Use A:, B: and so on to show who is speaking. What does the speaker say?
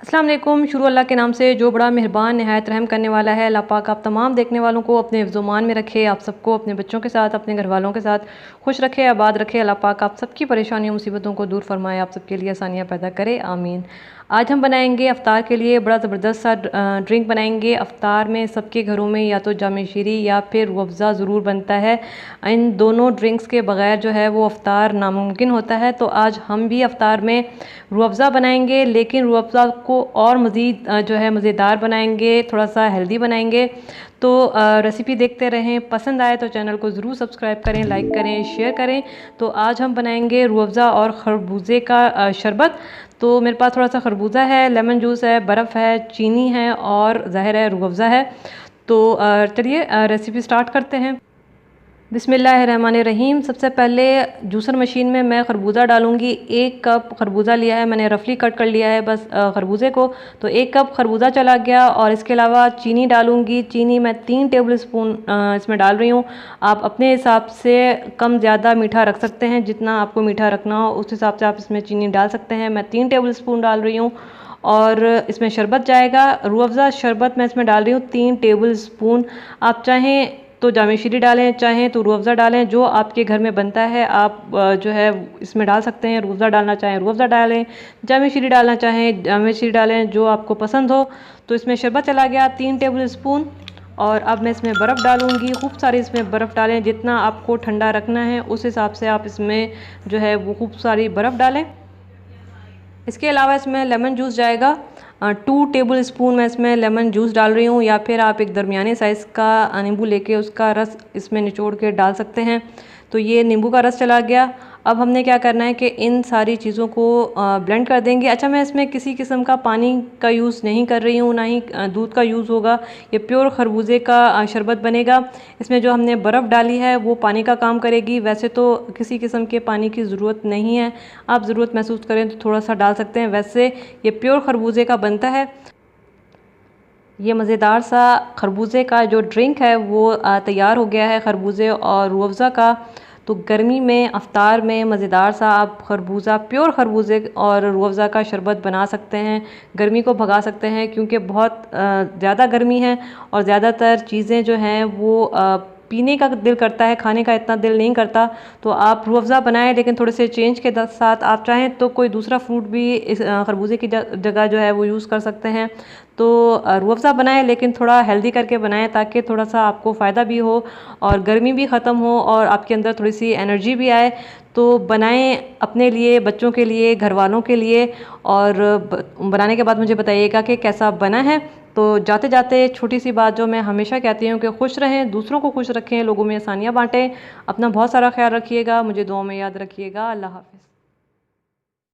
A: अस्सलाम वालेकुम। शुरू अल्लाह के नाम से जो बड़ा मेहरबान नहायत रहम करने वाला है। अल्लाह पाक आप तमाम देखने वालों को अपने हिफ्ज़-ओ-मान में रखे, आप सबको अपने बच्चों के साथ, अपने घर वालों के साथ खुश रखे, आबाद रखे। अल्लाह पाक आप सबकी परेशानियों मुसीबतों को दूर फरमाए, आप सबके लिए आसानियाँ पैदा करे, आमीन। आज हम बनाएंगे अफ्तार के लिए बड़ा ज़बरदस्त सा ड्रिंक बनाएंगे। अफ्तार में सबके घरों में या तो जाम शीरी या फिर रूह अफ़ज़ा ज़रूर बनता है। इन दोनों ड्रिंक्स के बगैर जो है वो अफ्तार नामुमकिन होता है। तो आज हम भी अफ्तार में रूह अफ़ज़ा बनाएंगे, लेकिन रूह अफ़ज़ा को और मज़ीद जो है मज़ेदार बनाएंगे, थोड़ा सा हेल्दी बनाएंगे। तो रेसिपी देखते रहें, पसंद आए तो चैनल को ज़रूर सब्सक्राइब करें, लाइक करें, शेयर करें। तो आज हम बनाएंगे रूह अफ़ज़ा और खरबूजे का शरबत। तो मेरे पास थोड़ा सा खरबूजा है, लेमन जूस है, बर्फ़ है, चीनी है और ज़ाहिर है रूह अफ़ज़ा है। तो चलिए रेसिपी स्टार्ट करते हैं। बिस्मिल्लाहिर्रहमानिर्रहीम। सबसे पहले जूसर मशीन में मैं खरबूजा डालूंगी। 1 कप खरबूजा लिया है मैंने, रफली कट कर लिया है बस खरबूजे को। तो 1 कप खरबूजा चला गया और इसके अलावा चीनी डालूंगी। चीनी मैं 3 टेबल स्पून इसमें डाल रही हूँ। आप अपने हिसाब से कम ज़्यादा मीठा रख सकते हैं, जितना आपको मीठा रखना हो उस हिसाब से आप इसमें चीनी डाल सकते हैं। मैं 3 टेबल स्पून डाल रही हूँ और इसमें शरबत जाएगा। रूह अफ़ज़ा शरबत मैं इसमें डाल रही हूँ 3 टेबल स्पून। आप चाहें तो जाम शीरी डालें, चाहें तो रूह अफ़ज़ा डालें, जो आपके घर में बनता है आप जो है इसमें डाल सकते हैं। रूह अफ़ज़ा डालना चाहें रूह अफ़ज़ा डालें, जाम शीरी डालना चाहें जाम शीरी डालें, जो आपको पसंद हो। तो इसमें शरबत चला गया 3 टेबल स्पून और अब मैं इसमें बर्फ़ डालूंगी। खूब सारी इसमें बर्फ़ डालें, जितना आपको ठंडा रखना है उस हिसाब से आप इसमें जो है वो खूब सारी बर्फ़ डालें। इसके अलावा इसमें लेमन जूस जाएगा। 2 टेबल स्पून मैं इसमें लेमन जूस डाल रही हूँ, या फिर आप एक दरमियाने साइज़ का नींबू लेके उसका रस इसमें निचोड़ के डाल सकते हैं। तो ये नींबू का रस चला गया। अब हमने क्या करना है कि इन सारी चीज़ों को ब्लेंड कर देंगे। अच्छा, मैं इसमें किसी किस्म का पानी का यूज़ नहीं कर रही हूँ, ना ही दूध का यूज़ होगा। ये प्योर खरबूजे का शरबत बनेगा। इसमें जो हमने बर्फ़ डाली है वो पानी का काम करेगी। वैसे तो किसी किस्म के पानी की ज़रूरत नहीं है, आप ज़रूरत महसूस करें तो थोड़ा सा डाल सकते हैं। वैसे ये प्योर खरबूजे का बनता है। ये मज़ेदार सा खरबूजे का जो ड्रिंक है वो तैयार हो गया है, खरबूजे और रूह अफ़ज़ा का। तो गर्मी में अफ्तार में मज़ेदार सा आप खरबूजा, प्योर खरबूजे और रूह अफ़ज़ा का शरबत बना सकते हैं। गर्मी को भगा सकते हैं, क्योंकि बहुत ज़्यादा गर्मी है और ज़्यादातर चीज़ें जो हैं वो पीने का दिल करता है, खाने का इतना दिल नहीं करता। तो आप रूह अफ़ज़ा बनाएं, लेकिन थोड़े से चेंज के साथ आप चाहें तो कोई दूसरा फ्रूट भी इस खरबूजे की जगह जो है वो यूज़ कर सकते हैं। तो रूह अफ़ज़ा बनाएं, लेकिन थोड़ा हेल्दी करके बनाएं, ताकि थोड़ा सा आपको फ़ायदा भी हो और गर्मी भी ख़त्म हो और आपके अंदर थोड़ी सी एनर्जी भी आए। तो बनाएं अपने लिए, बच्चों के लिए, घर वालों के लिए। और बनाने के बाद मुझे बताइएगा कि कैसा बना है। तो जाते जाते छोटी सी बात जो मैं हमेशा कहती हूँ कि खुश रहें, दूसरों को खुश रखें, लोगों में आसानियाँ बांटें। अपना बहुत सारा ख्याल रखिएगा, मुझे दुआओं में याद रखिएगा। अल्लाह हाफ़िज़।